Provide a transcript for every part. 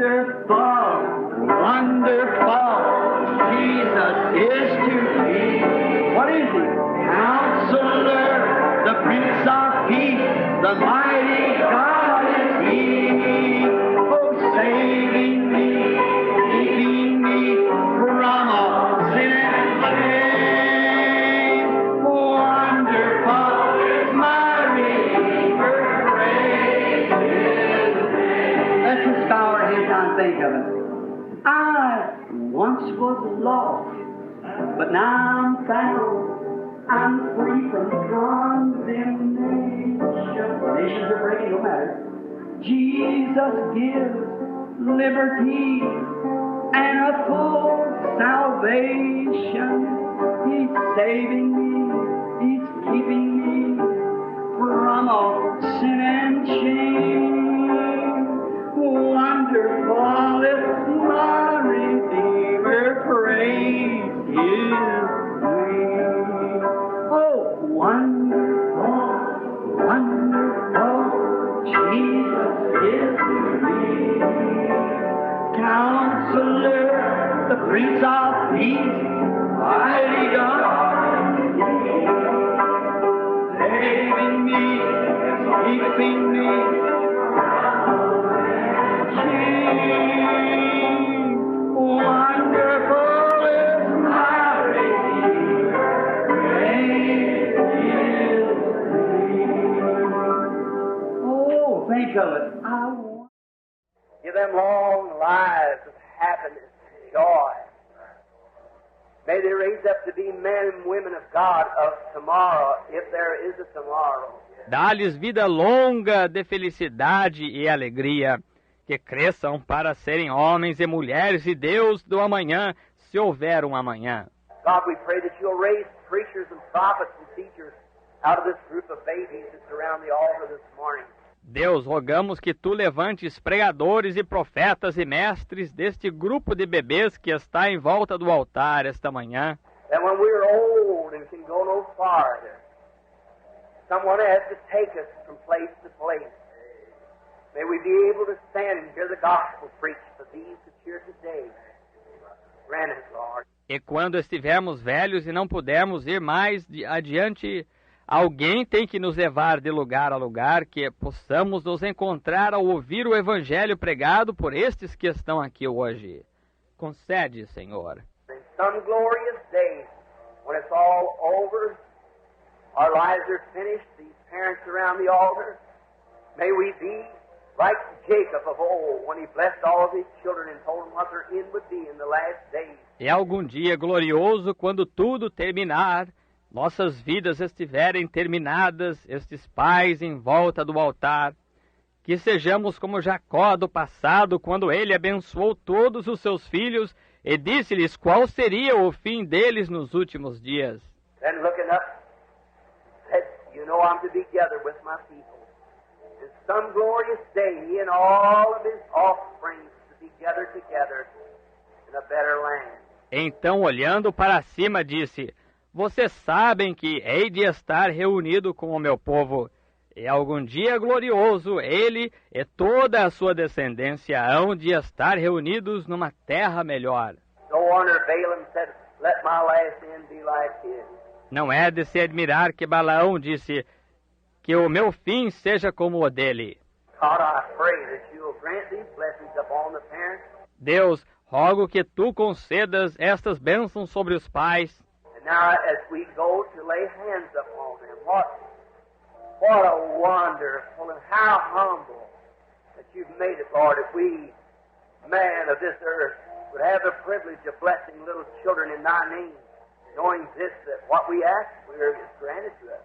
Wonderful, wonderful, Jesus is to me. What is He? Counselor, the Prince of Peace, the mighty God is He. Oh, saving me, keeping me from all sin and shame. Wonderful is my Redeemer, praise His name. Let's just bow our heads and think of it. I once was lost, but now I'm found. I'm free from condemnation. Nations are breaking, no matter. Jesus gives liberty and a full salvation. He's saving me. He's keeping me from all sin and shame. Wonderful is my Redeemer, praise His name. Oh, wonderful, wonderful, Jesus is to me. Counselor, the Prince of Peace, mighty God, saving me, keeping me. Wonderful is my Redeemer, praise His name. Oh, think of it. I want Give them long lives of happiness and joy. May they raise up to be men and women of God of tomorrow, if there is a tomorrow. Dá-lhes vida longa de felicidade e alegria, que cresçam para serem homens e mulheres de Deus do amanhã, se houver um amanhã. God, we pray that you'll raise preachers and prophets and teachers out of this group of babies that's around the altar this morning. Deus, rogamos que tu levantes pregadores e profetas e mestres deste grupo de bebês que está em volta do altar esta manhã. That when we're old and can go no farther, someone has to take us from place to place. May we be able to stand and hear the gospel preached for these that's here today. Grant it, Lord. E quando estivermos velhos e não pudermos ir mais adiante, alguém tem que nos levar de lugar a lugar, que possamos nos encontrar ao ouvir o evangelho pregado por estes que estão aqui hoje. Concede, Senhor. In some glorious day, when it's all over, our lives are finished, these parents around the altar, may we be like Jacob of old, when he blessed all of his children and told them what their end would be in the last days. E algum dia glorioso, quando tudo terminar, nossas vidas estiverem terminadas, estes pais em volta do altar, que sejamos como Jacó do passado, quando ele abençoou todos os seus filhos e disse-lhes qual seria o fim deles nos últimos dias. Then looking up, said, you know I'm to be together with my people. In some glorious day, he and all of his offspring to be gathered together in a better land. Então, olhando para cima, disse, vocês sabem que hei de estar reunido com o meu povo, e algum dia glorioso ele e toda a sua descendência hão de estar reunidos numa terra melhor. No wonder Balaam said, let my last end be like his. Não é de se admirar que Balaão disse que o meu fim seja como o dele. God, I pray that you will grant these blessings upon the parents. Deus, rogo que tu concedas estas bênçãos sobre os pais. And now as we go to lay hands upon them, what a wonderful and how humble that you've made it, Lord, if we, man of this earth, would have the privilege of blessing little children in thy name, knowing this, that what we ask is granted to us.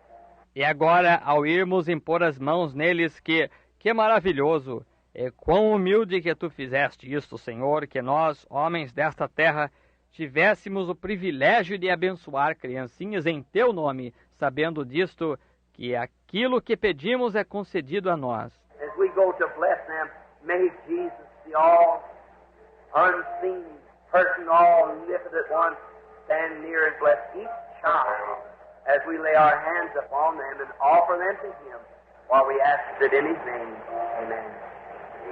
E agora, ao irmos impor as mãos neles, que maravilhoso, e quão humilde que tu fizeste isto, Senhor, que nós, homens desta terra, tivéssemos o privilégio de abençoar criancinhas em teu nome, sabendo disto, que aquilo que pedimos é concedido a nós. As we go to bless them, may Jesus, the all unseen person, all omnipotent one, stand near and bless each child as we lay our hands upon them and offer them to Him while we ask it in His name. Amen.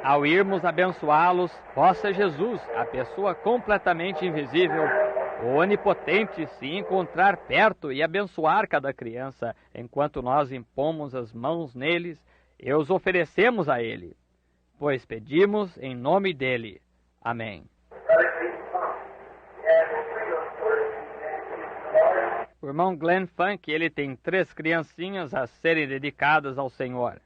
Ao irmos abençoá-los, possa Jesus, a pessoa completamente invisível, o onipotente, se encontrar perto e abençoar cada criança, enquanto nós impomos as mãos neles e os oferecemos a Ele, pois pedimos em nome dEle. Amém. O irmão Glenn Funk, ele tem 3 criancinhas a serem dedicadas ao Senhor.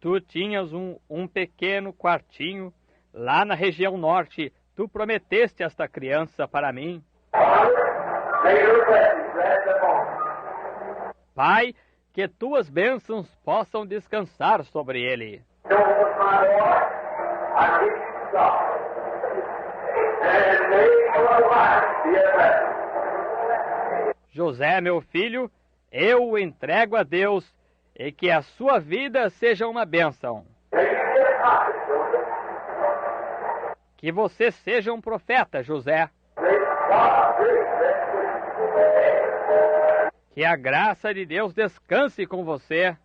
Tu tinhas um pequeno quartinho lá na região norte. Tu prometeste esta criança para mim. Pai, que tuas bênçãos possam descansar sobre ele. José, meu filho, eu o entrego a Deus e que a sua vida seja uma bênção. Que você seja um profeta, José. Que a graça de Deus descanse com você.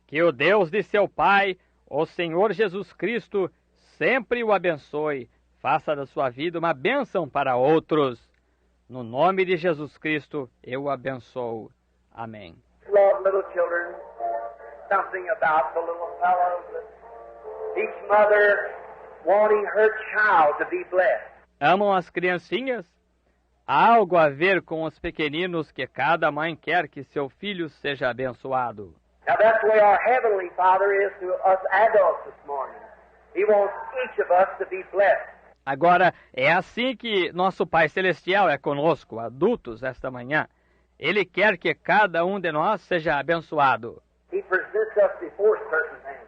Que o Deus de seu Pai, o Senhor Jesus Cristo, sempre o abençoe. Faça da sua vida uma bênção para outros. No nome de Jesus Cristo, eu o abençoo. Amém. Love little children. Something about the little fellows. Each mother wanting her child to be blessed. Amam as criancinhas? Há algo a ver com os pequeninos que cada mãe quer que seu filho seja abençoado. Now that's the way our Heavenly Father is to us adults this morning. He wants each of us to be blessed. Agora, é assim que nosso Pai Celestial é conosco, adultos, esta manhã. Ele quer que cada um de nós seja abençoado. He presents us before certain things.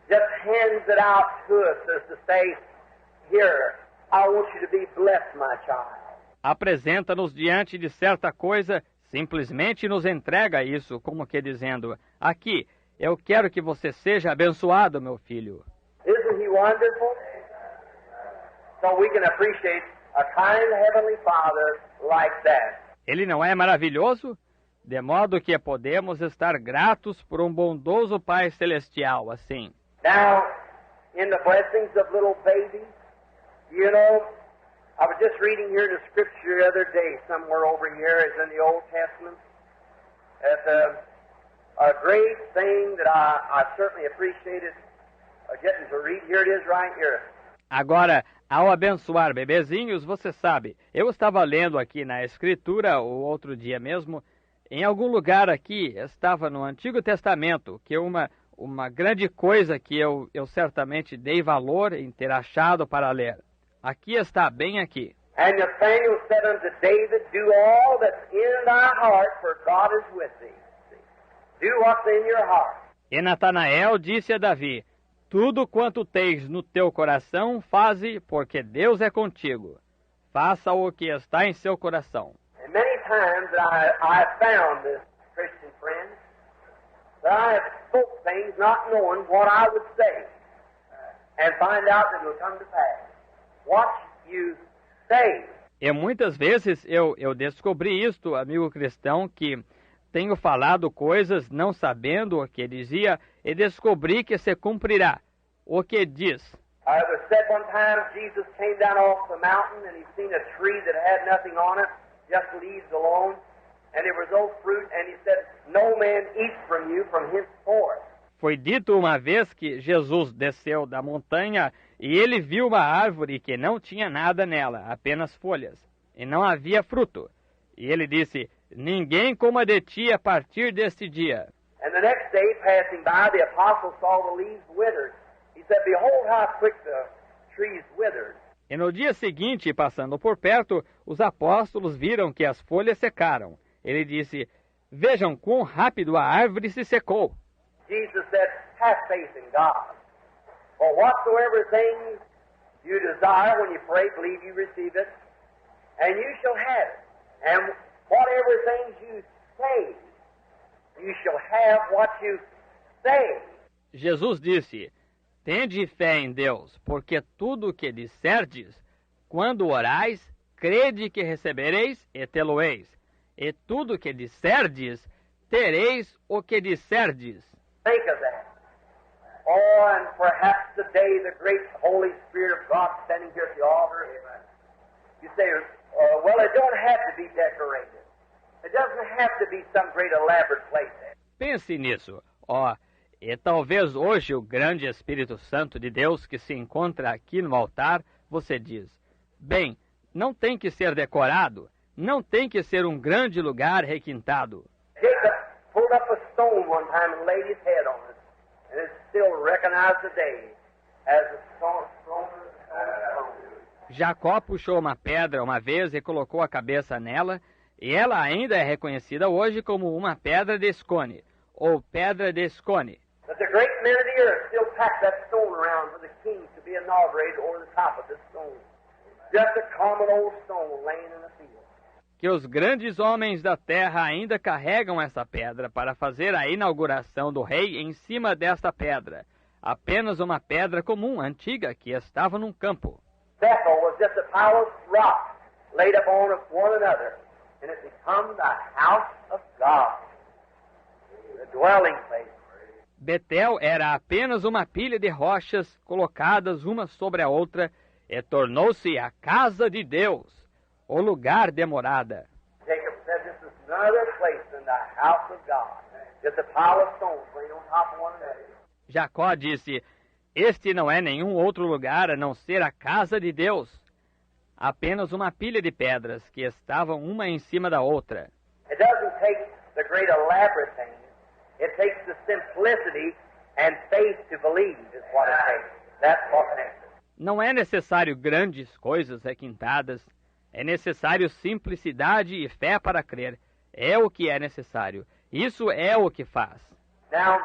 Just hands it out to us as to say, here, I want you to be blessed, my child. Apresenta-nos diante de certa coisa, simplesmente nos entrega isso, como que dizendo, aqui, eu quero que você seja abençoado, meu filho. Isn't he wonderful? So we can appreciate a kind Heavenly Father like that. Ele não é maravilhoso? De modo que podemos estar gratos por um bondoso Pai Celestial, assim. Now, in the blessings of little babies, you know, I was just reading here the scripture the other day, somewhere over here, it's in the Old Testament. It's a great thing that I certainly appreciated getting to read. Here it is right here. Agora, ao abençoar bebezinhos, você sabe, eu estava lendo aqui na Escritura, o outro dia mesmo, em algum lugar aqui, estava no Antigo Testamento, que é uma grande coisa que eu certamente dei valor em ter achado para ler. Aqui está, bem aqui. And Nathanael said unto David, do all that's in thy heart, for God is with thee. Do what's in your heart. E Natanael disse a Davi, tudo quanto tens no teu coração, faze, porque Deus é contigo. Faça o que está em seu coração. And many times I found this, Christian friends, that I have spoke things not knowing what I would say, and find out that it will come to pass. What you say. E muitas vezes eu descobri isto, amigo cristão, que tenho falado coisas não sabendo o que dizia, e descobri que se cumprirá o que diz. It was said one time Jesus came down off the mountain and he seen a tree that had nothing on it, just leaves alone, and there was no fruit, and he said, no man eats from you from henceforth. Foi dito uma vez que Jesus desceu da montanha e ele viu uma árvore que não tinha nada nela, apenas folhas, e não havia fruto. E ele disse, ninguém coma de ti a partir deste dia. And the next day, passing by, the apostle saw the leaves withered. He said, behold how quick the trees withered. E no dia seguinte, passando por perto, os apóstolos viram que as folhas secaram. Ele disse, vejam quão rápido a árvore se secou. Jesus said, have faith in God. For whatsoever things you desire when you pray, believe you receive it, and you shall have it. And whatever you shall have what you say. Jesus disse: Tende fé em Deus, porque tudo o que disserdes, quando orais, crede que recebereis e tê-lo-eis. E tudo o que disserdes, tereis o que disserdes. Think of that. Oh, and perhaps today the great Holy Spirit of God standing here at the altar. You say, well, it don't have to be decorated. It doesn't have to be some great elaborate place. Pense nisso. E talvez hoje o grande Espírito Santo de Deus que se encontra aqui no altar, você diz, bem, não tem que ser decorado, não tem que ser um grande lugar requintado. Jacob pulled up a stone one time and laid his head on it, and it's still recognized today as a stone. Jacó puxou uma pedra uma vez e colocou a cabeça nela, e ela ainda é reconhecida hoje como uma pedra de escone, ou pedra de escone. But the great men of the earth still pack that stone around for the king to be inaugurated over the top of this stone. Just a common old stone laying in the field. Que os grandes homens da terra ainda carregam essa pedra para fazer a inauguração do rei em cima desta pedra. Apenas uma pedra comum, antiga, que estava num campo. Bethel was just a pile of rocks laid upon one another, and it became the house of God, the dwelling place. Betel era apenas uma pilha de rochas colocadas uma sobre a outra e tornou-se a casa de Deus, o lugar de morada. Jacob said this is no other place than the house of God, just a pile of stones laid on top of one another. Jacó disse, este não é nenhum outro lugar a não ser a casa de Deus, apenas uma pilha de pedras que estavam uma em cima da outra. It doesn't take the great elaborate things. It takes the simplicity and faith to believe is what it takes. That's what it takes. Não é necessário grandes coisas requintadas. É necessário simplicidade e fé para crer. É o que é necessário. Isso é o que faz. Now,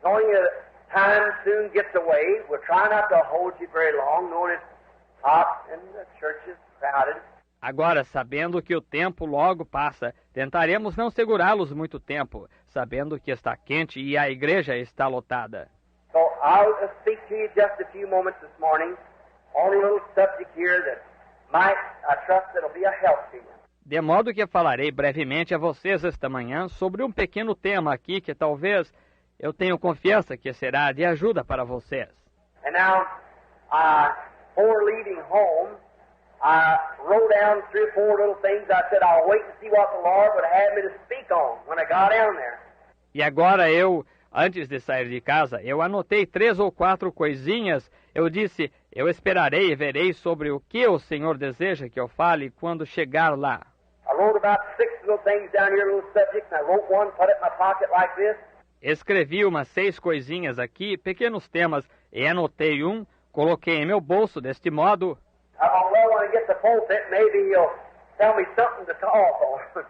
knowing that time soon gets away, we'll try not to hold you very long, knowing it's hot and the church is crowded. Agora, sabendo que o tempo logo passa, tentaremos não segurá-los muito tempo, sabendo que está quente e a igreja está lotada. So I'll speak to you just a few moments this morning on a little subject here that might, I trust, that'll be a help to you. De modo que falarei brevemente a vocês esta manhã sobre um pequeno tema aqui que talvez eu tenho confiança que será de ajuda para vocês. And now, before leaving home, I wrote down 3 or 4 little things. I said I'll wait and see what the Lord would have me to speak on when I got down there. E agora antes de sair de casa, eu anotei 3 ou 4 coisinhas. Eu disse, eu esperarei e verei sobre o que o Senhor deseja que eu fale quando chegar lá. I wrote about 6 little things down here, little subjects, and I wrote one, put it in my pocket like this. Escrevi umas 6 coisinhas aqui, pequenos temas, e anotei um, coloquei em meu bolso deste modo. Although when I get to the pulpit, maybe he'll tell me something to talk on.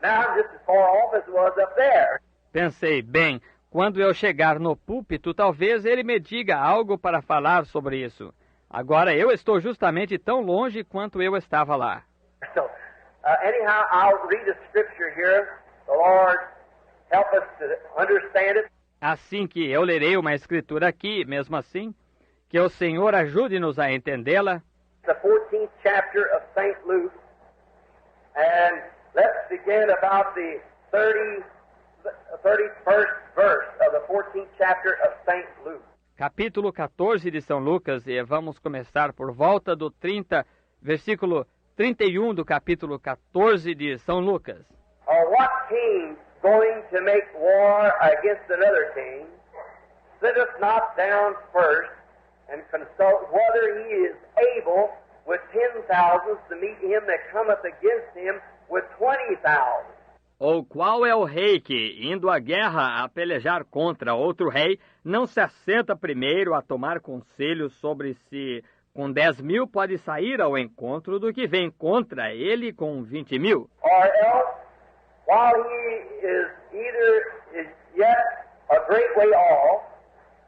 Now I'm just as far off as it was up there. Pensei, bem, quando eu chegar no púlpito, talvez ele me diga algo para falar sobre isso. Agora eu estou justamente tão longe quanto eu estava lá. So, anyhow, I'll read a scripture here. The Lord help us to understand it. Assim que eu lerei uma escritura aqui, mesmo assim, que o Senhor ajude-nos a entendê-la. The 14th chapter of St. Luke, and let's begin about the 31st verse of the 14th chapter of St. Luke. Capítulo 14 de São Lucas, e vamos começar por volta do versículo 31 do capítulo 14 de São Lucas. Or what king going to make war against another king sitteth not down first and consult whether he is able with 10,000 to meet him that cometh against him with 20,000. Ou qual é o rei que, indo à guerra a pelejar contra outro rei, não se assenta primeiro a tomar conselho sobre se com 10.000 pode sair ao encontro do que vem contra ele com 20.000? Or else, while he is yet a great way off,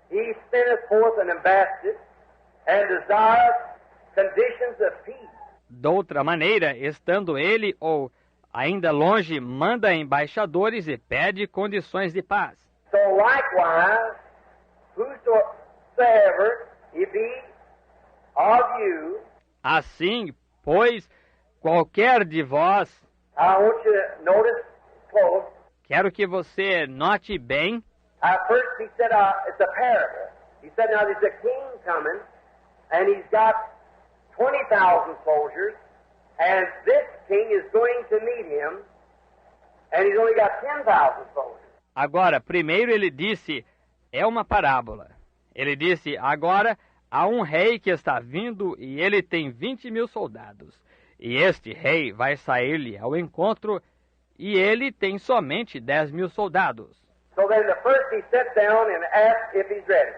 he sendeth forth an ambassador and desireth conditions of peace. Doutra maneira, estando ele ou Ainda longe, manda embaixadores e pede condições de paz. So likewise, whosoever he be of you, Assim, pois, qualquer de vós, I want you to notice close. quero que você note bem. First he said it's a parable. He said, now there's a king coming, and he's got 20,000 soldiers, and this king is going to meet him, and he's only got 10,000 soldiers. Agora, primeiro ele disse, é uma parábola. Ele disse, agora há um rei que está vindo e ele tem 20.000 soldados. E este rei vai sair-lhe ao encontro e ele tem somente 10.000 soldados. So then the first he sat down and asked if he's ready,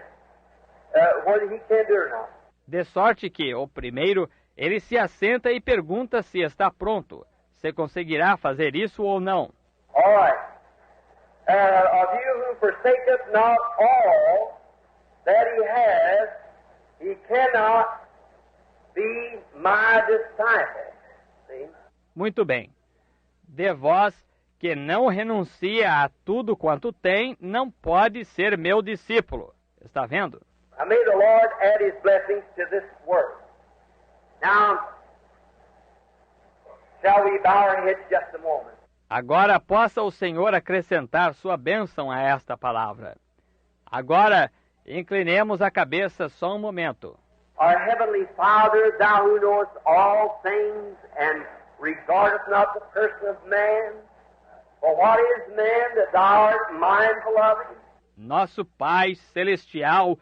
whether he can do or not. De sorte que, o primeiro, ele se assenta e pergunta se está pronto, se conseguirá fazer isso ou não. All right. Of you who forsaketh not all that he has, he cannot be my disciple. See? Muito bem. De vós que não renuncia a tudo quanto tem, não pode ser meu discípulo. Está vendo? I may the Lord add his blessings to this word. Now, shall we bow our heads just a moment? Agora possa o Senhor acrescentar sua bênção a esta palavra. Agora, inclinemos a cabeça só um momento. Our heavenly Father, thou who knowest all things and regardest not the person of man, for what is man that thou art mindful of him? Nosso Pai celestial,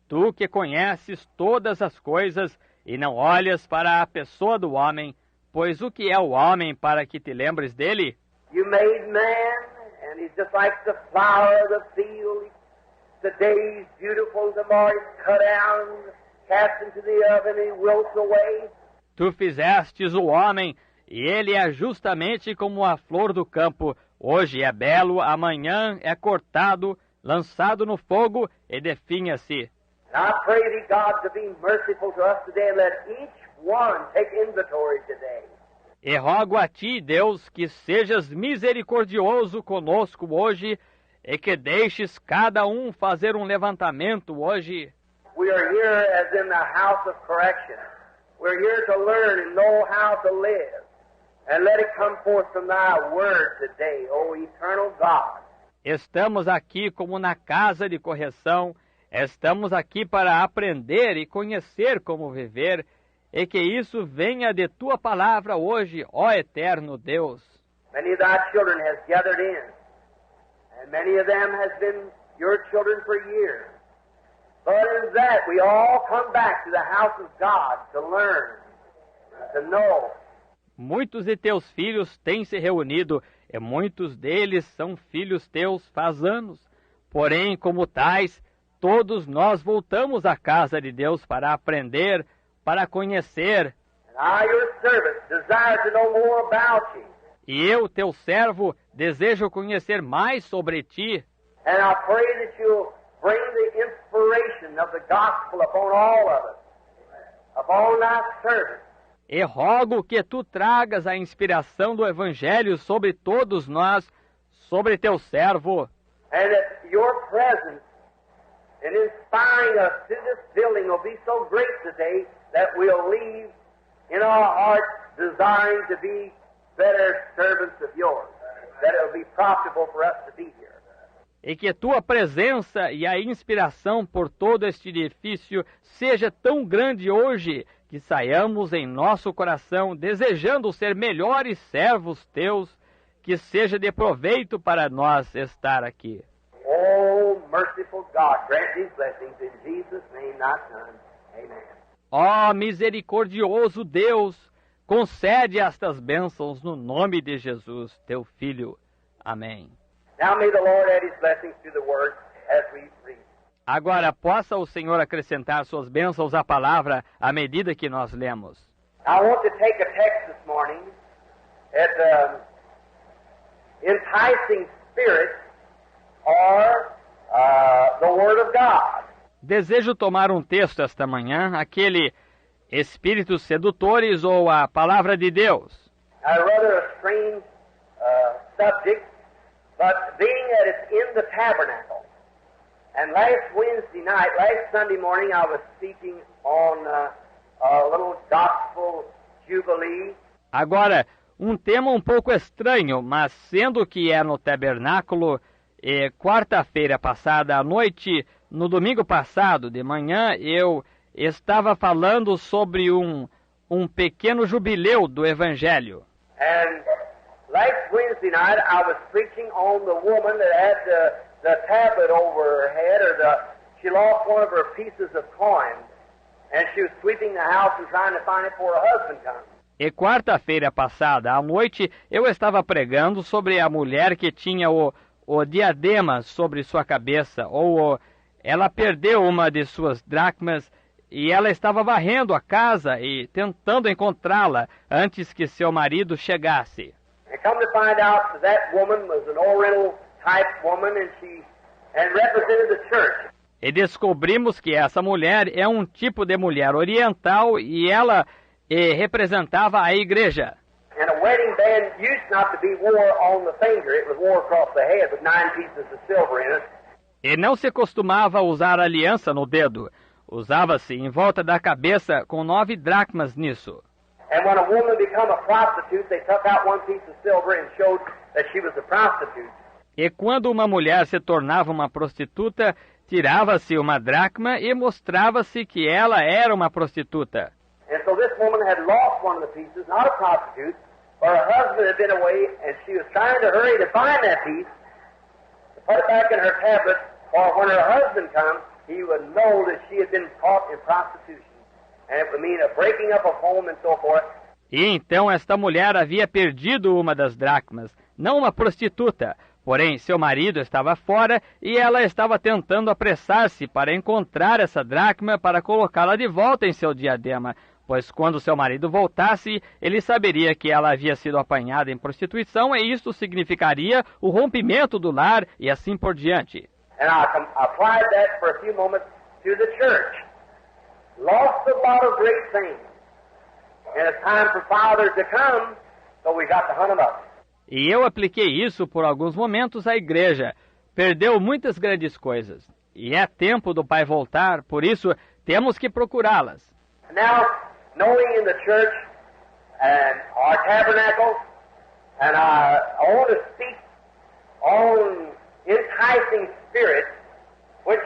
tu que conheces todas as coisas e não olhas para a pessoa do homem, pois o que é o homem para que te lembres dele? You made man, and he's just like the flower of the field. Today he's beautiful, tomorrow he's cut down, cast into the oven, and he wilts away. Tu fizestes o homem, e ele é justamente como a flor do campo. Hoje é belo, amanhã é cortado, lançado no fogo e definha-se. And I pray thee, God, to be merciful to us today, and let each one take inventory today. E rogo a ti, Deus, que sejas misericordioso conosco hoje e que deixes cada um fazer um levantamento hoje. We are here as in the house of correction. We're here to learn and know how to live. And let it come forth from thy word today, O eternal God. Estamos aqui como na casa de correção. Estamos aqui para aprender e conhecer como viver, e que isso venha de tua palavra hoje, ó eterno Deus. Many of thy children has gathered in, and many of them has been your children for years. But in that, we all come back to the house of God to learn, to know. Muitos de teus filhos têm se reunido, e muitos deles são filhos teus faz anos. Porém, como tais, todos nós voltamos à casa de Deus para aprender, para conhecer. And I, your servant, desire to know more about you. E eu, teu servo, desejo conhecer mais sobre ti. And I pray that you'll bring the inspiration of the gospel upon all of us, upon thy servant. E rogo que tu tragas a inspiração do Evangelho sobre todos nós, sobre teu servo. And that your presence in inspiring us to this building will be so great today that we'll leave in our hearts desiring to be better servants of yours, that it will be profitable for us to be here. E que tua presença e a inspiração por todo este edifício seja tão grande hoje que saiamos em nosso coração desejando ser melhores servos teus, que seja de proveito para nós estar aqui. Oh, merciful God, grant these blessings in Jesus' name, thy Son. Amen. Ó misericordioso Deus, concede estas bênçãos no nome de Jesus, teu Filho. Amém. Now may the Lord add his blessings to the word as we read. Agora, possa o Senhor acrescentar suas bênçãos à palavra à medida que nós lemos. I want to take a text this morning at enticing spirits or the Word of God. Desejo tomar um texto esta manhã, aquele Espíritos Sedutores ou a Palavra de Deus. Rather a strange subject, but being that it's in the tabernacle. And last Wednesday night, last Sunday morning, I was speaking on a little gospel jubilee. Agora, um tema um pouco estranho, mas sendo que é no tabernáculo, quarta-feira passada à noite, no domingo passado de manhã, eu estava falando sobre um pequeno jubileu do Evangelho. And last Wednesday night, I was preaching on the woman that had the tablet over her head, she lost one of her pieces of coin, and she was sweeping the house and trying to find it before her husband comes. E quarta-feira passada à noite, eu estava pregando sobre a mulher que tinha o diadema sobre sua cabeça, ela perdeu uma de suas dracmas e ela estava varrendo a casa e tentando encontrá-la antes que seu marido chegasse. And come to find out that woman was an Oriental type woman and represented the church. E descobrimos que essa mulher é um tipo de mulher oriental e ela representava a igreja. And a wedding band used not to be wore on the finger, it was wore across the head with 9 pieces of silver in it. E não se costumava usar aliança no dedo. Usava-se em volta da cabeça com 9 dracmas nisso. And when a woman became a prostitute, they took out 1 piece of silver and showed that she was a prostitute. E quando uma mulher se tornava uma prostituta, tirava-se uma dracma e mostrava-se que ela era uma prostituta. And so this woman had lost one of the pieces, not a prostitute, but her husband had been away, and she was trying to hurry to find that piece, to put it back in her tablet, or when her husband comes, he would know that she had been caught in prostitution. And it would mean a breaking up of home and so forth. E então esta mulher havia perdido uma das dracmas, não uma prostituta, porém seu marido estava fora e ela estava tentando apressar-se para encontrar essa dracma para colocá-la de volta em seu diadema, pois quando seu marido voltasse, ele saberia que ela havia sido apanhada em prostituição e isso significaria o rompimento do lar e assim por diante. And I applied that for a few moments to the church. Lost a lot of great things. And it's time for fathers to come, so we got to hunt them up. E eu apliquei isso por alguns momentos à igreja. Perdeu muitas grandes coisas. E é tempo do pai voltar, por isso temos que procurá-las. Now, knowing in the church and our tabernacle, and I want to speak on enticing spirits, which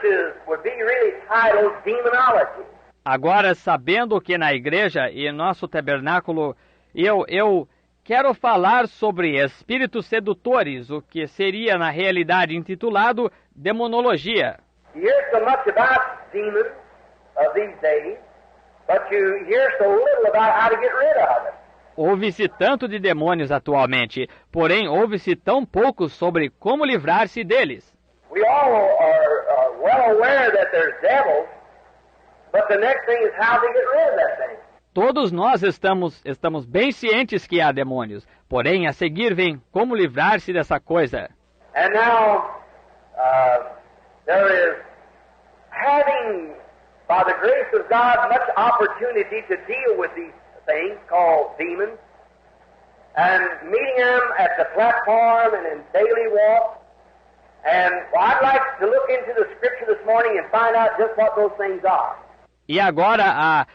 would be really titled demonology. Agora, sabendo que na igreja e nosso tabernáculo, eu quero falar sobre espíritos sedutores, o que seria na realidade intitulado demonologia. You hear so much about demons these days, but you hear so little about how to get rid of it. Ouve-se tanto de demônios atualmente, porém ouve-se tão pouco sobre como livrar-se deles. We all are well aware that there's devils, but the next thing is how to get rid of that thing. Todos nós estamos bem cientes que há demônios, porém a seguir vem como livrar-se dessa coisa. And now there is having, by the grace of God, much opportunity to deal with these things called demons, and meeting them at the platform and in daily walk. And I'd like to look into the Scripture this morning and find out just what those things are. E agora,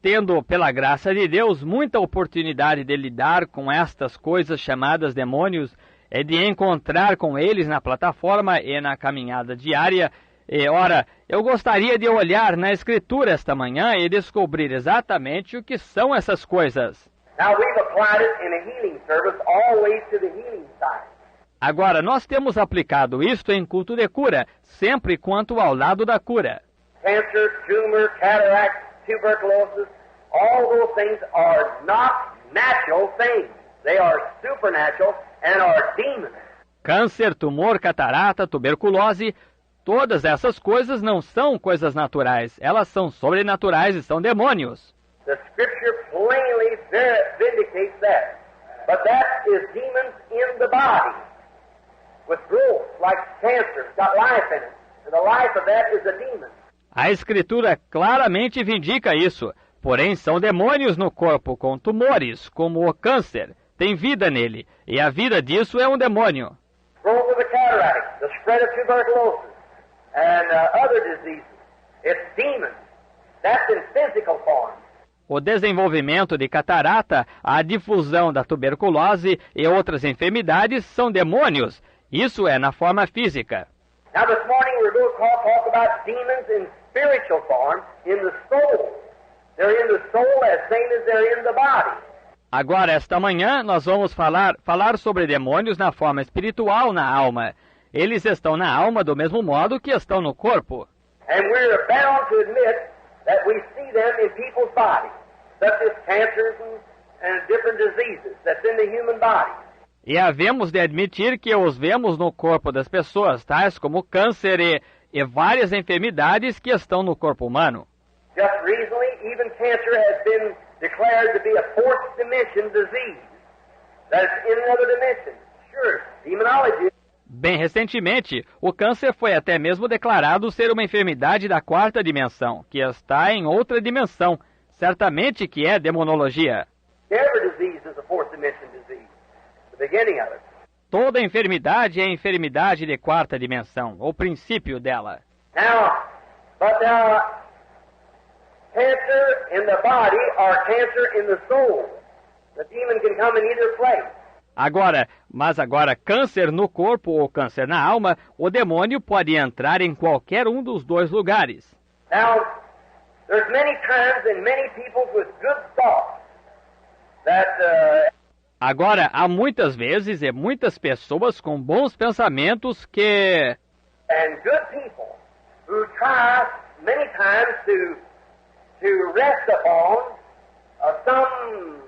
tendo pela graça de Deus muita oportunidade de lidar com estas coisas chamadas demônios, é de encontrar com eles na plataforma e na caminhada diária. E, ora, eu gostaria de olhar na Escritura esta manhã e descobrir exatamente o que são essas coisas. Now we've applied it in a healing service always to the healing side. Agora, nós temos aplicado isto em culto de cura, sempre quanto ao lado da cura. Cancer, tumor, cataract, tuberculosis, all those things are not natural things. They are supernatural and are demons. Câncer, tumor, catarata, tuberculose, todas essas coisas não são coisas naturais. Elas são sobrenaturais e são demônios. The Scripture plainly vindicates that. But that is demons in the body. With growth, like cancer, it's got life in it. And the life of that is a demon. A Escritura claramente vindica isso, porém são demônios no corpo com tumores, como o câncer, tem vida nele, e a vida disso é um demônio. Growth of the cataract, the spread of tuberculosis, and other diseases. It's demons. That's in physical form. O desenvolvimento de catarata, a difusão da tuberculose e outras enfermidades são demônios. Isso é na forma física. Now this morning we're going to talk about demons in spiritual form, in the soul. They're in the soul as same as they're in the body. Agora, esta manhã, nós vamos falar sobre demônios na forma espiritual na alma. Eles estão na alma do mesmo modo que estão no corpo. And we're bound to admit that we see them in people's bodies, such as cancers and different diseases that's in the human body. E havemos de admitir que os vemos no corpo das pessoas, tais como câncer e várias enfermidades que estão no corpo humano. Just recently, even cancer has been declared to be a fourth dimension disease. That's in another dimension. Sure, demonology. Bem recentemente, o câncer foi até mesmo declarado ser uma enfermidade da quarta dimensão, que está em outra dimensão. Certamente que é demonologia. Every disease is a fourth dimension disease. The beginning of it. Toda enfermidade é enfermidade de quarta dimensão, o princípio dela. But cancer in the body or cancer in the soul. The demon can come in either place. Mas agora, câncer no corpo ou câncer na alma, o demônio pode entrar em qualquer um dos dois lugares. Now, there's many times and many people with good thoughts that Agora, há muitas vezes e muitas pessoas com bons pensamentos que... and good people who try many times to rest upon some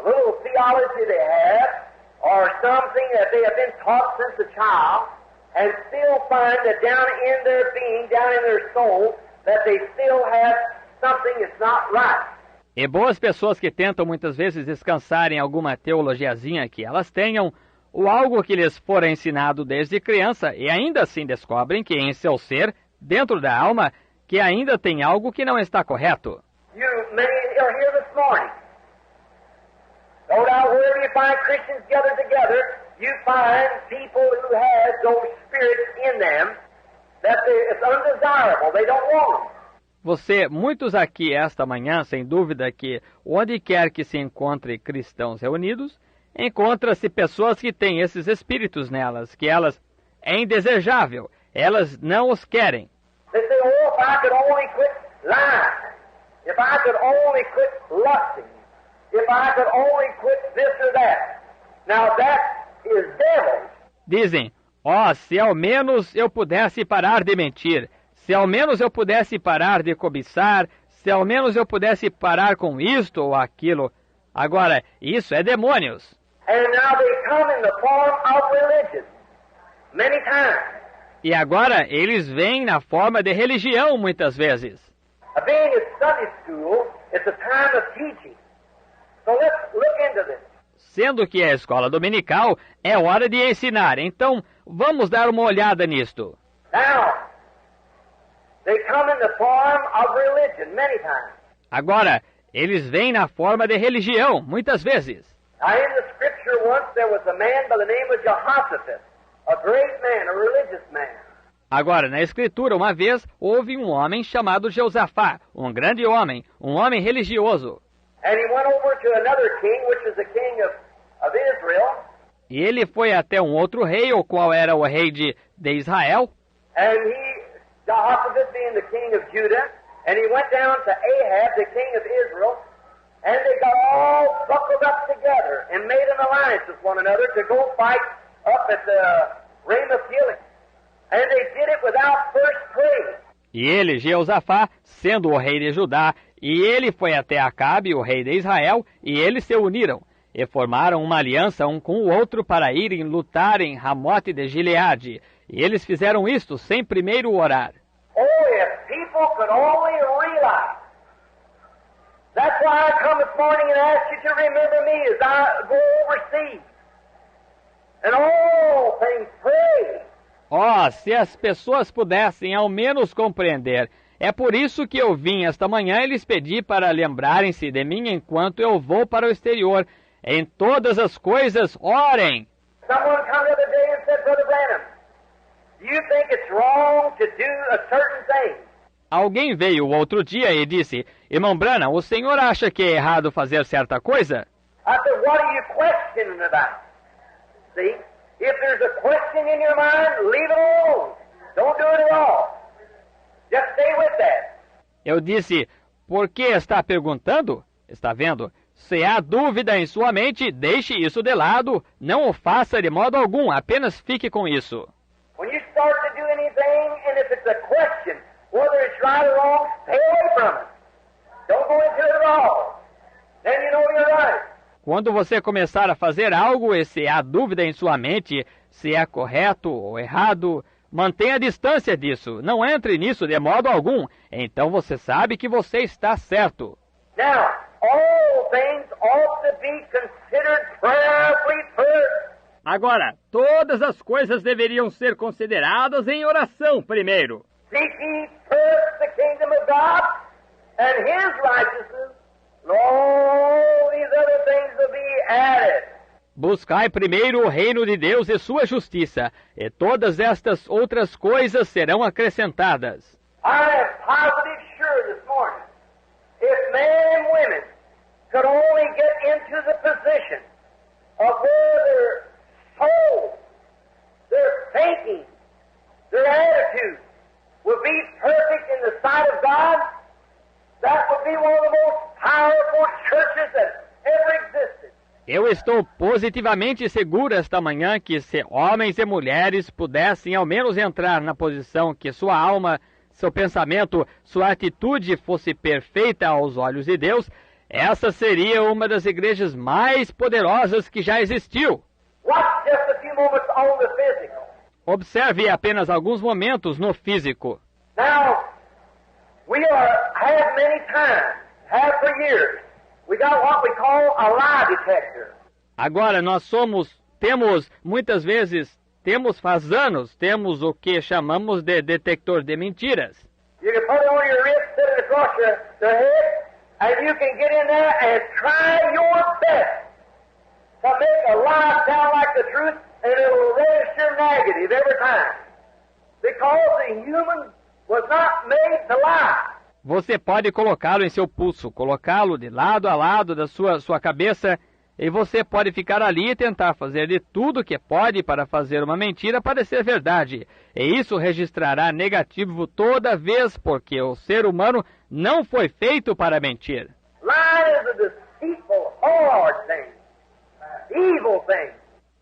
little theology they have or something that they have been taught since a child and still find that down in their being, down in their soul, that they still have something that's not right. E boas pessoas que tentam muitas vezes descansar em alguma teologiazinha que elas tenham, ou algo que lhes fora ensinado desde criança, e ainda assim descobrem que em seu ser, dentro da alma, que ainda tem algo que não está correto. Many are here this morning. No doubt wherever you find Christians gathered together, you find people who have those spirits in them that it's undesirable. They don't want them. Muitos aqui esta manhã, sem dúvida que, onde quer que se encontre cristãos reunidos, encontra-se pessoas que têm esses espíritos nelas, que elas é indesejável, elas não os querem. They say, oh, if I could only quit lying, if I could only quit lusting, if I could only quit this or that. Now that is devils. Dizem, se ao menos eu pudesse parar de mentir, se ao menos eu pudesse parar de cobiçar, se ao menos eu pudesse parar com isto ou aquilo. Agora, isso é demônios. And now they come in the form of religion, many times. E agora eles vêm na forma de religião muitas vezes. Being at Sunday school, it's a time of teaching. So let's look into this. Sendo que a escola dominical é hora de ensinar, então vamos dar uma olhada nisto. Now, they come in the form of religion many times. Agora, eles vêm na forma de religião muitas vezes. Now, in the scripture once there was a man by the name of Jehoshaphat, a great man, a religious man. Agora, na Escritura, uma vez, houve um homem chamado Jeosafá, um grande homem, um homem religioso. And he went over to another king, which was the king of Israel. E ele foi até um outro rei, o qual era o rei de Israel. And Jehoshaphat being the king of Judah, and he went down to Ahab, the king of Israel, and they got all buckled up together and made an alliance with one another to go fight up at the Ramoth Gilead. And they did it without first praying. E ele, Jeosafá, sendo o rei de Judá, e ele foi até Acabe, o rei de Israel, e eles se uniram, e formaram uma aliança um com o outro para irem lutar em Ramote de Gileade. E eles fizeram isto sem primeiro orar. Oh, if people could only realize. That's why I come this morning and ask you to remember me as I go overseas. And all things pray. Se as pessoas pudessem ao menos compreender. É por isso que eu vim esta manhã e lhes pedi para lembrarem-se de mim enquanto eu vou para o exterior. Em todas as coisas, orem. Someone come the other day and said, Brother Branham, do you think it's wrong to do a certain thing? Alguém veio outro dia e disse, Irmão Branham, o senhor acha que é errado fazer certa coisa? I said, what are you questioning about? See, if there's a question in your mind, leave it alone. Don't do it at all. Just stay with that. Eu disse, por que está perguntando? Está vendo? Se há dúvida em sua mente, deixe isso de lado. Não o faça de modo algum, apenas fique com isso. When you start to do anything, and if it's a question, whether it's right or wrong, stay away from it. Don't go into it at all. Then you know you're right. Quando você começar a fazer algo e se há dúvida em sua mente, se é correto ou errado, mantenha distância disso. Não entre nisso de modo algum. Então você sabe que você está certo. Now, all things ought to be considered prayerfully first. Agora, todas as coisas deveriam ser consideradas em oração primeiro. Seek ye first the kingdom of God and His righteousness, and all these other things will be added. Buscai primeiro o reino de Deus e sua justiça, e todas estas outras coisas serão acrescentadas. I am positive sure this morning, if men and women could only get into the position of where their soul, their thinking, their attitude will be perfect in the sight of God, that would be one of the most powerful churches that ever existed. Eu estou positivamente seguro esta manhã que se homens e mulheres pudessem ao menos entrar na posição que sua alma, seu pensamento, sua atitude fosse perfeita aos olhos de Deus, essa seria uma das igrejas mais poderosas que já existiu. Watch just a few moments on the physical. Observe apenas alguns momentos no físico. Now, we have many times, have for years, we got what we call a lie detector. Agora, temos muitas vezes, faz anos, temos o que chamamos de detector de mentiras. You can put it on your wrist, sit it across the head, and you can get in there and try your best to make a lie sound like the truth, and it'll register negative every time. Because the human was not made to lie. Você pode colocá-lo em seu pulso, colocá-lo de lado a lado da sua cabeça, e você pode ficar ali e tentar fazer de tudo que pode para fazer uma mentira parecer verdade. E isso registrará negativo toda vez, porque o ser humano não foi feito para mentir. Lying is a deceitful, hard thing, evil thing.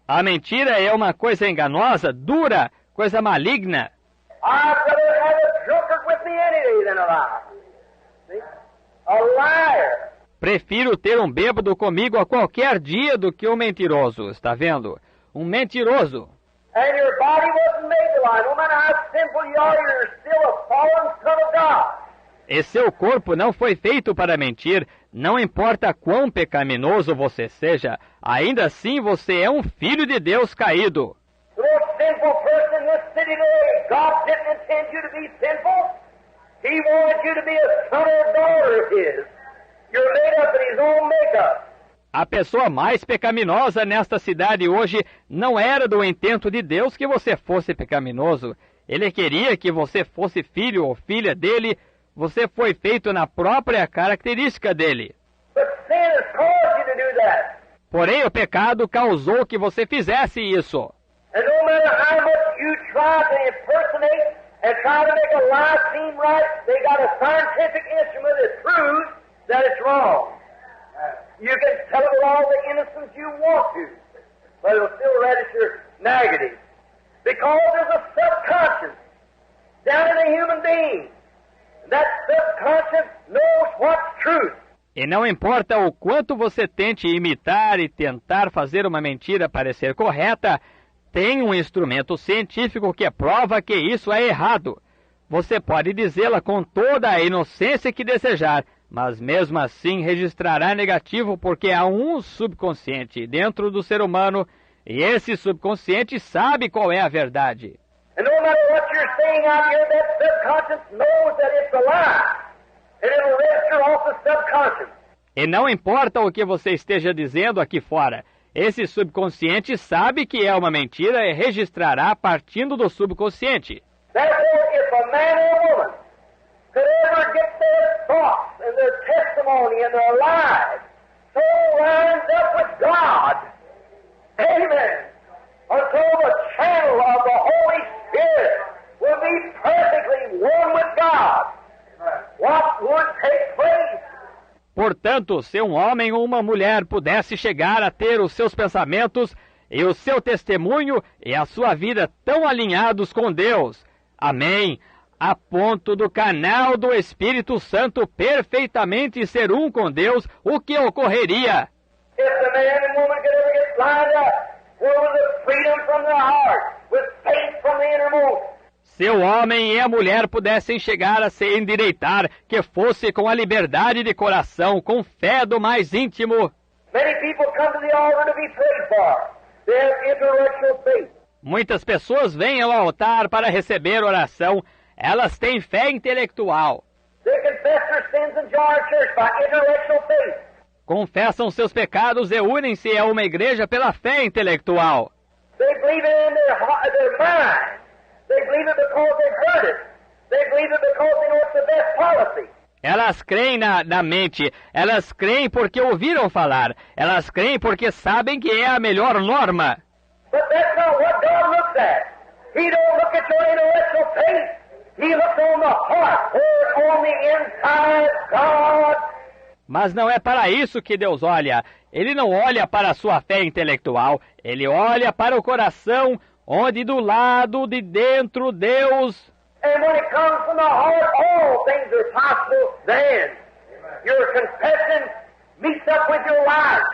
A mentira é uma coisa enganosa, dura, coisa maligna. I'd rather have a drunkard with me any day than a liar. See? A liar. Prefiro ter um bêbado comigo a qualquer dia do que um mentiroso, está vendo? Um mentiroso. And your body wasn't made to lie. No matter how sinful you are, you're still a fallen son of God. E seu corpo não foi feito para mentir. Não importa quão pecaminoso você seja, ainda assim você é um filho de Deus caído. The most sinful person in this city today, God didn't intend you to be sinful. He wanted you to be a son or daughter of His. You're made up in His own makeup. A pessoa mais pecaminosa nesta cidade hoje não era do intento de Deus que você fosse pecaminoso. Ele queria que você fosse filho ou filha dele. Você foi feito na própria característica dele. But sin has caused you to do that. Porém, o pecado causou que você fizesse isso. And no matter how much you try to impersonate and try to make a lie seem right, they got a scientific instrument that proves that it's wrong. You can tell it with all the innocence you want to, but it'll still register negative. Because there's a subconscious down in a human being. That subconscious knows what's truth. E não importa o quanto você tente imitar e tentar fazer uma mentira parecer correta, tem um instrumento científico que prova que isso é errado. Você pode dizê-la com toda a inocência que desejar, mas mesmo assim registrará negativo porque há um subconsciente dentro do ser humano e esse subconsciente sabe qual é a verdade. And no matter what you're saying out here, that subconscious knows that it's a lie. And it'll register off the subconscious. E não importa o que você esteja dizendo aqui fora, esse subconsciente sabe que é uma mentira e registrará partindo do subconsciente. Therefore, if a man or a woman could ever get their thoughts and their testimony and their lives so lined up with God, amen, until the channel of the Holy Spirit will be perfectly one with God, what would take place? Portanto, se um homem ou uma mulher pudesse chegar a ter os seus pensamentos e o seu testemunho e a sua vida tão alinhados com Deus, amém, a ponto do canal do Espírito Santo perfeitamente ser um com Deus, o que ocorreria? If the man and woman could ever get lined up, where was the freedom from their heart, with faith from the innermost? Se o homem e a mulher pudessem chegar a se endireitar, que fosse com a liberdade de coração, com fé do mais íntimo. Many people come to the altar to be prayed for. They have intellectual faith. Muitas pessoas vêm ao altar para receber oração. Elas têm fé intelectual. They confess their sins and join our church by intellectual faith. Confessam seus pecados e unem-se a uma igreja pela fé intelectual. They believe it in their mind. They believe it because they've heard it. They believe it because they know it's the best policy. Elas creem na mente. Elas creem porque ouviram falar. Elas creem porque sabem que é a melhor norma. But that's not what God looks at. He don't look at your intellectual faith. He looks on the heart, or on the inside God. Mas não é para isso que Deus olha. Ele não olha para a sua fé intelectual. Ele olha para o coração, onde do lado de dentro Deus... And when it comes from the heart, all things are possible then. Your confession meets up with your life.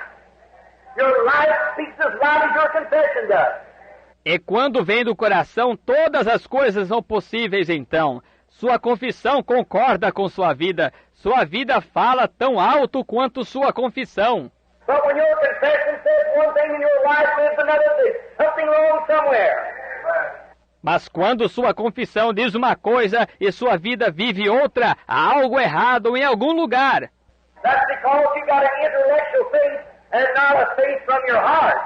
Your life speaks as loud as your confession does. E quando vem do coração, todas as coisas são possíveis então. Sua confissão concorda com sua vida. Sua vida fala tão alto quanto sua confissão. But when your confession says one thing and your life lives another, there's something wrong somewhere. Mas quando sua confissão diz uma coisa e sua vida vive outra, há algo errado em algum lugar. That's because you got an intellectual faith and not a faith from your heart.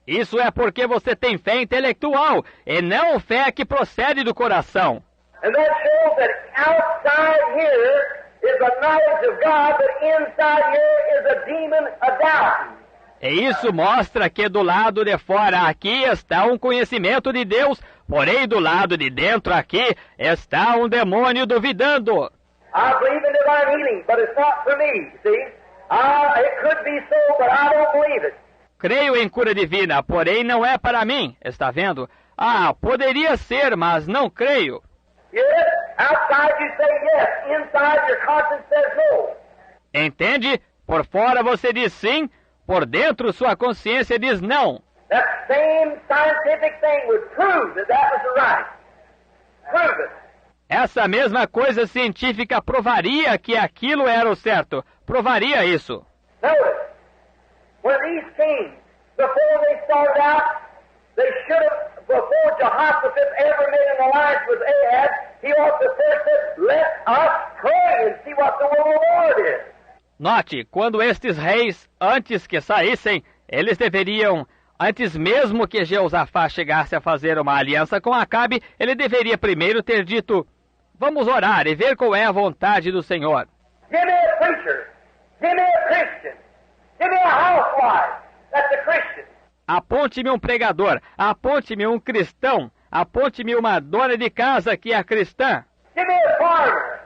Isso é porque você tem fé intelectual e não fé que procede do coração. And that shows that outside here is a knowledge of God, but inside here is a demon, a doubting. E isso mostra que do lado de fora aqui está um conhecimento de Deus, porém do lado de dentro aqui está um demônio duvidando. I believe in divine healing, but it's not for me, see? It could be so, but I don't believe it. Creio em cura divina, porém não é para mim, está vendo? Poderia ser, mas não creio. Yes, outside you say yes, inside your conscience says no. Entende? Por fora você diz sim, por dentro sua consciência diz não. That same scientific thing would prove that that was the right. Prove it. Essa mesma coisa científica provaria que aquilo era o certo. Provaria isso. Notice, when these kings, before they started out, they should have, before Jehoshaphat ever made an alliance with Ahab, he ought to first said, let us pray and see what the will of the Lord is. Note, quando estes reis, antes que saíssem, eles deveriam, antes mesmo que Jeosafá chegasse a fazer uma aliança com Acabe, ele deveria primeiro ter dito, vamos orar e ver qual é a vontade do Senhor. Give me a preacher. Give me a Christian. Give me a housewife. That's a Christian. Aponte-me um pregador, aponte-me um cristão, aponte-me uma dona de casa que é cristã. Give me a farmer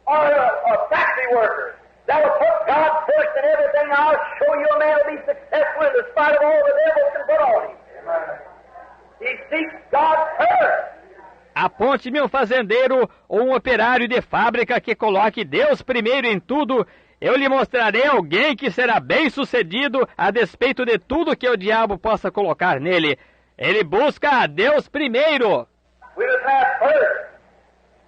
or a factory worker that will put God first in everything. I'll show you a man will be successful in spite of all the devils can put on him. He seeks God first. Aponte-me um fazendeiro ou um operário de fábrica que coloque Deus primeiro em tudo. Eu lhe mostrarei alguém que será bem-sucedido a despeito de tudo que o diabo possa colocar nele. Ele busca a Deus primeiro. We must have first,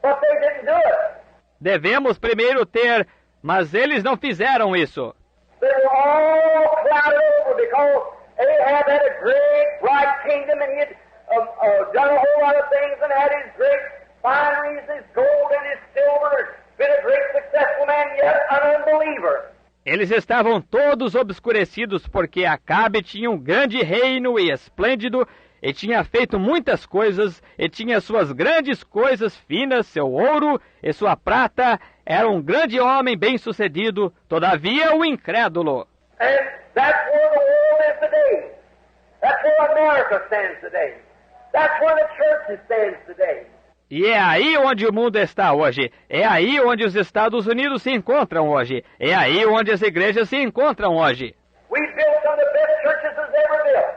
but they didn't do it. Devemos primeiro ter, mas eles não fizeram isso. They were all clouded over because Ahab had a great, bright kingdom and he had done a whole lot of things and had his great fineries, his gold and his silver, been a great successful man, yet an unbeliever. Eles Eles estavam todos obscurecidos porque Acabe tinha um grande reino e esplêndido, e tinha feito muitas coisas, e tinha suas grandes coisas finas, seu ouro e sua prata. Era um grande homem bem-sucedido, todavia o incrédulo. And that's where the world is today. That's where America stands today. That's where the church stands today. E é aí onde o mundo está hoje. É aí onde os Estados Unidos se encontram hoje. É aí onde as igrejas se encontram hoje. We built some of the best churches that's ever built.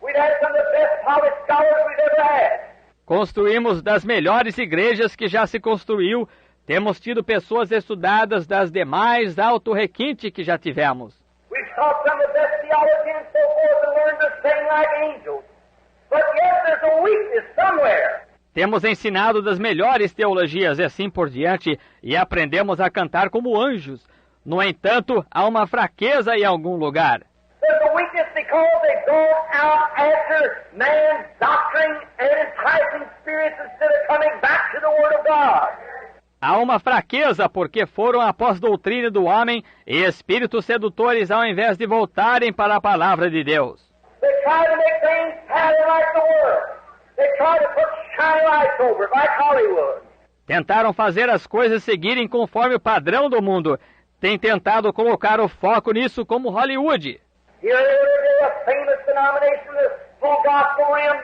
We've had some of the best college scholars we've ever had. Construímos das melhores igrejas que já se construiu. Temos tido pessoas estudadas das demais alto requinte que já tivemos. We've taught some of the best theology and so forth and learned to sing like angels. But yet there's a weakness somewhere. Temos ensinado das melhores teologias e assim por diante, e aprendemos a cantar como anjos. No entanto, há uma fraqueza em algum lugar. There's a weakness because they've gone out after man's doctrine and enticing spirits instead of coming back to the Word of God. Há uma fraqueza porque foram após doutrina do homem e espíritos sedutores ao invés de voltarem para a palavra de Deus. They try to make things pattern like the world. They try to put shiny lights over it like Hollywood. Tentaram fazer as coisas seguirem conforme o padrão do mundo. Têm tentado colocar o foco nisso como Hollywood. Here the other day, a famous denomination, the Full Gospel Rim,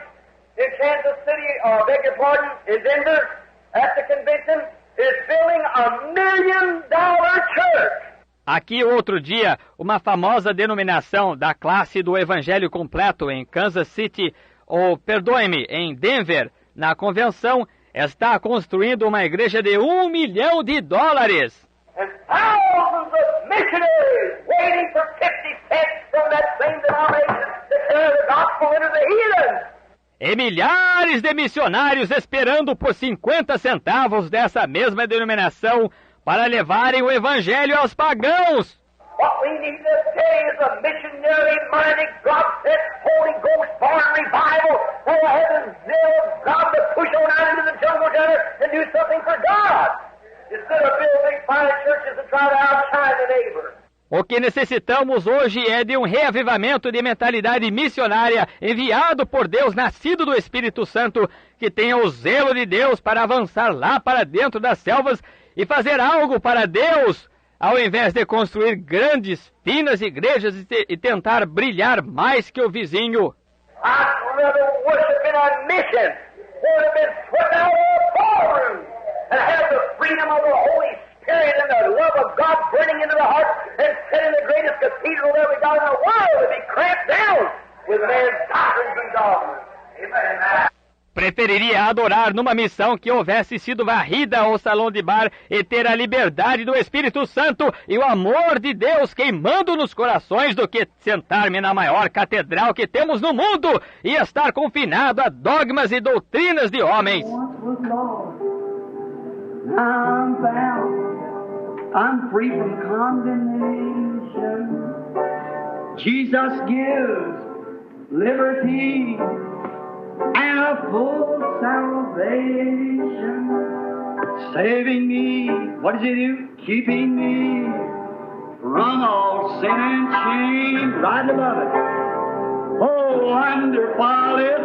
in Kansas City, beg your pardon, in Denver, at the convention, is building $1 million church. Aqui, outro dia, uma famosa denominação da classe do Evangelho Completo em Kansas City, ou, perdoe-me, em Denver, na convenção, está construindo uma igreja de $1 milhão. And thousands of missionaries waiting for 50 cents from that same denomination to carry the gospel into the heathen. E milhares de missionários esperando por 50 centavos dessa mesma denominação para levarem o evangelho aos pagãos. What we need today is a missionary-minded, God-sent, Holy Ghost-born revival that will have the zeal of God to push on out into the jungle together and do something for God, instead of build big fine churches and try to outshine the neighbor. O que necessitamos hoje é de um reavivamento de mentalidade missionária enviado por Deus, nascido do Espírito Santo, que tenha o zelo de Deus para avançar lá para dentro das selvas e fazer algo para Deus, ao invés de construir grandes, finas igrejas e tentar brilhar mais que o vizinho. I'd rather worship in a mission than have been swept out of a ballroom and have the freedom of the Holy Spirit and the love of God burning into the heart and sit in the greatest cathedral that we got in the world to be cramped down with man's doctrines and dogmas. Amen. Preferiria adorar numa missão que houvesse sido varrida ao salão de bar e ter a liberdade do Espírito Santo e o amor de Deus queimando nos corações do que sentar-me na maior catedral que temos no mundo e estar confinado a dogmas e doutrinas de homens. I'm bound. I'm free from condemnation. Jesus gives liberty and a full salvation. Saving me, what does He do? Keeping me from all sin and shame. Right above it. Oh, wonderful is